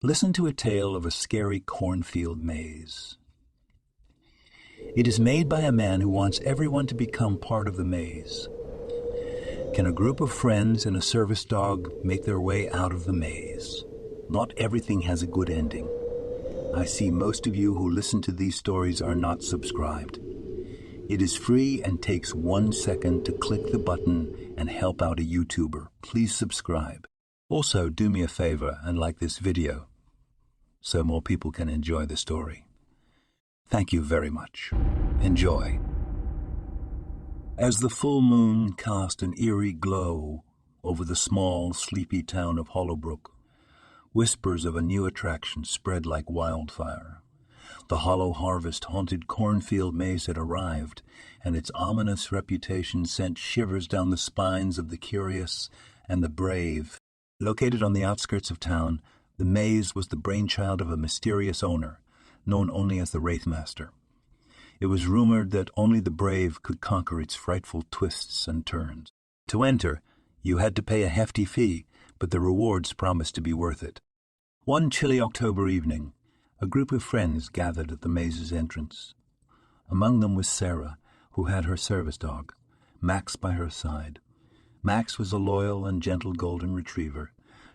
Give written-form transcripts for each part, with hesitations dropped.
Listen to a tale of a scary cornfield maze. It is made by a man who wants everyone to become part of the maze. Can a group of friends and a service dog make their way out of the maze? Not everything has a good ending. I see most of you who listen to these stories are not subscribed. It is free and takes 1 second to click the button and help out a YouTuber. Please subscribe. Also, do me a favor and like this video so more people can enjoy the story. Thank you very much. Enjoy. As the full moon cast an eerie glow over the small, sleepy town of Hollowbrook, whispers of a new attraction spread like wildfire. The hollow harvest-haunted cornfield maze had arrived, and its ominous reputation sent shivers down the spines of the curious and the brave. Located on the outskirts of town, the maze was the brainchild of a mysterious owner, known only as the Wraithmaster. It was rumored that only the brave could conquer its frightful twists and turns. To enter, you had to pay a hefty fee, but the rewards promised to be worth it. One chilly October evening, a group of friends gathered at the maze's entrance. Among them was Sarah, who had her service dog, Max, by her side. Max was a loyal and gentle golden retriever,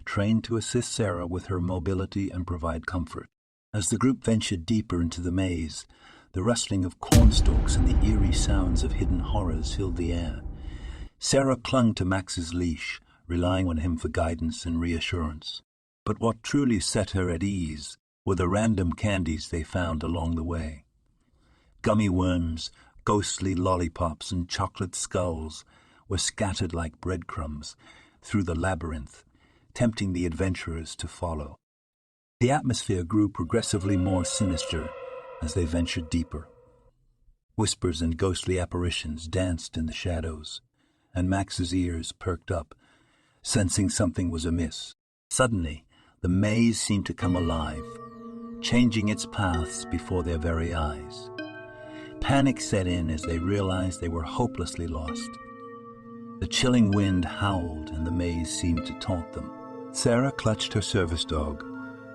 trained to assist Sarah with her mobility and provide comfort. As the group ventured deeper into the maze, the rustling of cornstalks and the eerie sounds of hidden horrors filled the air. Sarah clung to Max's leash, relying on him for guidance and reassurance. But what truly set her at ease were the random candies they found along the way. Gummy worms, ghostly lollipops, and chocolate skulls were scattered like breadcrumbs through the labyrinth, tempting the adventurers to follow. The atmosphere grew progressively more sinister as they ventured deeper. Whispers and ghostly apparitions danced in the shadows, and Max's ears perked up, sensing something was amiss. Suddenly, the maze seemed to come alive, changing its paths before their very eyes. Panic set in as they realized they were hopelessly lost. The chilling wind howled and the maze seemed to taunt them. Sarah clutched her service dog,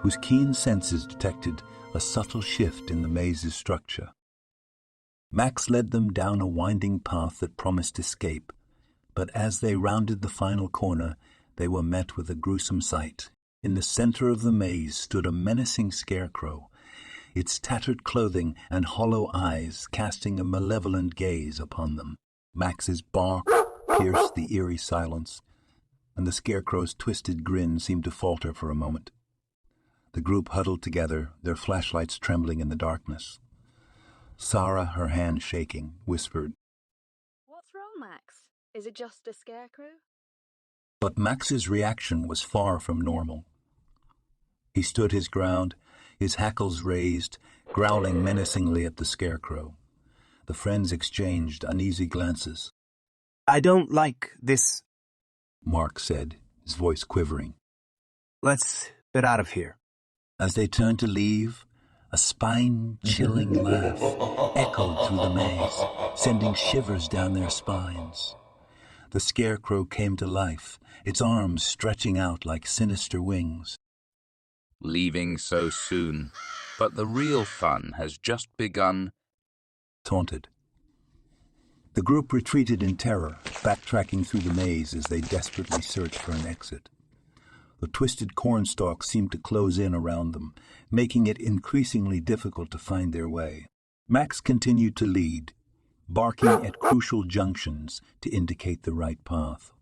whose keen senses detected a subtle shift in the maze's structure. Max led them down a winding path that promised escape, but as they rounded the final corner, they were met with a gruesome sight. In the center of the maze stood a menacing scarecrow, its tattered clothing and hollow eyes casting a malevolent gaze upon them. Max's bark pierced the eerie silence, and the scarecrow's twisted grin seemed to falter for a moment. The group huddled together, their flashlights trembling in the darkness. Sarah, her hand shaking, whispered, "What's wrong, Max? Is it just a scarecrow?" But Max's reaction was far from normal. He stood his ground, his hackles raised, growling menacingly at the scarecrow. The friends exchanged uneasy glances. "I don't like this," Mark said, his voice quivering. "Let's get out of here." As they turned to leave, a spine-chilling laugh echoed through the maze, sending shivers down their spines. The scarecrow came to life, its arms stretching out like sinister wings. "Leaving so soon, but the real fun has just begun," taunted. The group retreated in terror, backtracking through the maze as they desperately searched for an exit. The twisted cornstalks seemed to close in around them, making it increasingly difficult to find their way. Max continued to lead, barking at crucial junctions to indicate the right path.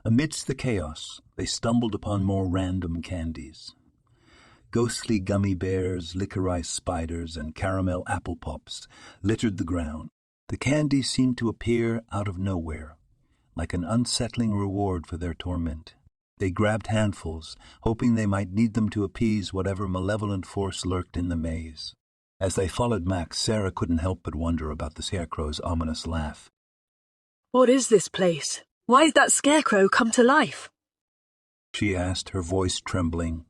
Amidst the chaos, they stumbled upon more random candies. Ghostly gummy bears, licorice spiders, and caramel apple pops littered the ground. The candies seemed to appear out of nowhere, like an unsettling reward for their torment. They grabbed handfuls, hoping they might need them to appease whatever malevolent force lurked in the maze. As they followed Max, Sarah couldn't help but wonder about the scarecrow's ominous laugh. "What is this place? Why did that scarecrow come to life?" she asked, her voice trembling.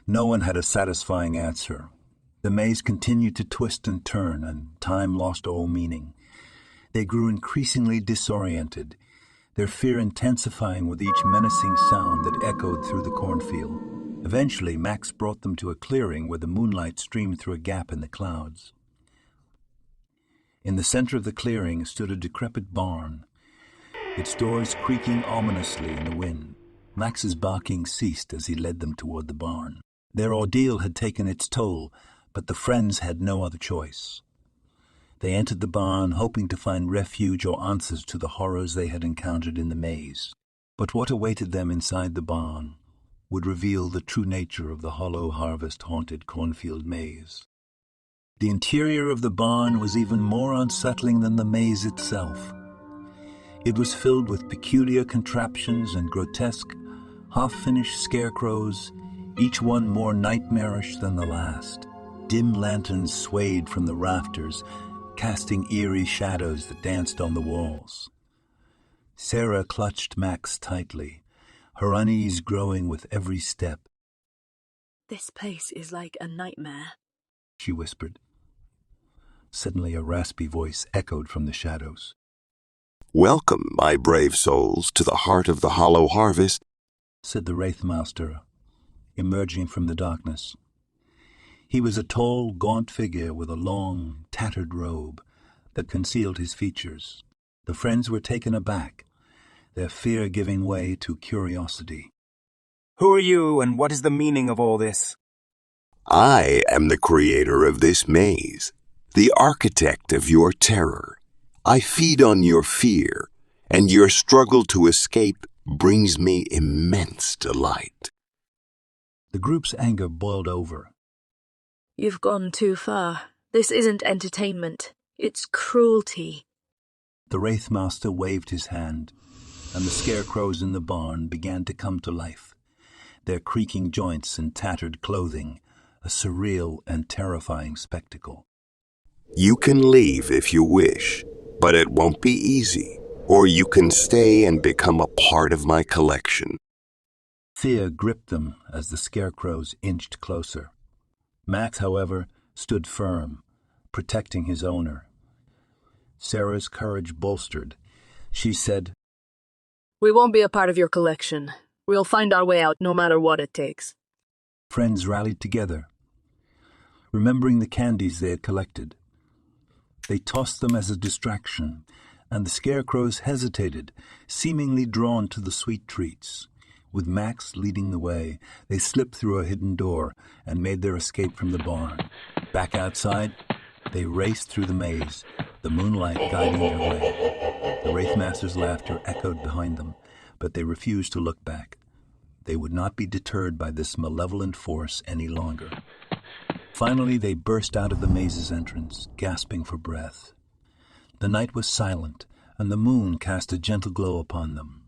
No one had a satisfying answer. The maze continued to twist and turn, and time lost all meaning. They grew increasingly disoriented, their fear intensifying with each menacing sound that echoed through the cornfield. Eventually, Max brought them to a clearing where the moonlight streamed through a gap in the clouds. In the center of the clearing stood a decrepit barn, its doors creaking ominously in the wind. Max's barking ceased as he led them toward the barn. Their ordeal had taken its toll, but the friends had no other choice. They entered the barn, hoping to find refuge or answers to the horrors they had encountered in the maze. But what awaited them inside the barn would reveal the true nature of the Hollow Harvest-haunted cornfield maze. The interior of the barn was even more unsettling than the maze itself. It was filled with peculiar contraptions and grotesque, half-finished scarecrows, each one more nightmarish than the last. Dim lanterns swayed from the rafters, casting eerie shadows that danced on the walls. Sarah clutched Max tightly, her unease growing with every step. This place is like a nightmare, she whispered. Suddenly a raspy voice echoed from the shadows. "Welcome, my brave souls, to the heart of the Hollow Harvest," said the Wraithmaster, emerging from the darkness. He was a tall, gaunt figure with a long, tattered robe that concealed his features. The friends were taken aback, their fear giving way to curiosity. Who are you, and what is the meaning of all this? "I am the creator of this maze, the architect of your terror. I feed on your fear, and your struggle to escape brings me immense delight." The group's anger boiled over. You've gone too far. This isn't entertainment. It's cruelty. The Wraithmaster waved his hand, and the scarecrows in the barn began to come to life, their creaking joints and tattered clothing, a surreal and terrifying spectacle. "You can leave if you wish, but it won't be easy, or you can stay and become a part of my collection." Fear gripped them as the scarecrows inched closer. Max, however, stood firm, protecting his owner. Sarah's courage bolstered. She said, We won't be a part of your collection. We'll find our way out no matter what it takes. Friends rallied together, remembering the candies they had collected. They tossed them as a distraction, and the scarecrows hesitated, seemingly drawn to the sweet treats. With Max leading the way, they slipped through a hidden door and made their escape from the barn. Back outside, they raced through the maze, the moonlight guiding their way. The Wraithmaster's laughter echoed behind them, but they refused to look back. They would not be deterred by this malevolent force any longer. Finally, they burst out of the maze's entrance, gasping for breath. The night was silent, and the moon cast a gentle glow upon them.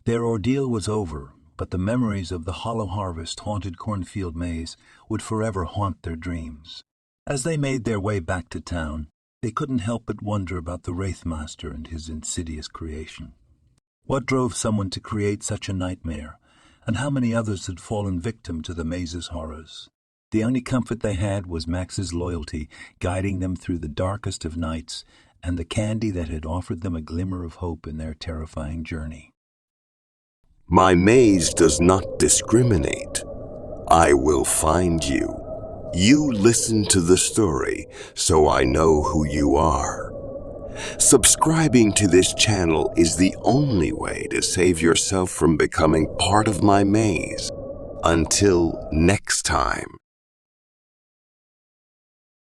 Their ordeal was over, but the memories of the Hollow Harvest-haunted cornfield maze would forever haunt their dreams. As they made their way back to town, they couldn't help but wonder about the Wraithmaster and his insidious creation. What drove someone to create such a nightmare, and how many others had fallen victim to the maze's horrors? The only comfort they had was Max's loyalty, guiding them through the darkest of nights, and the candy that had offered them a glimmer of hope in their terrifying journey. "My maze does not discriminate. I will find you. You listen to the story, so I know who you are. Subscribing to this channel is the only way to save yourself from becoming part of my maze. Until next time."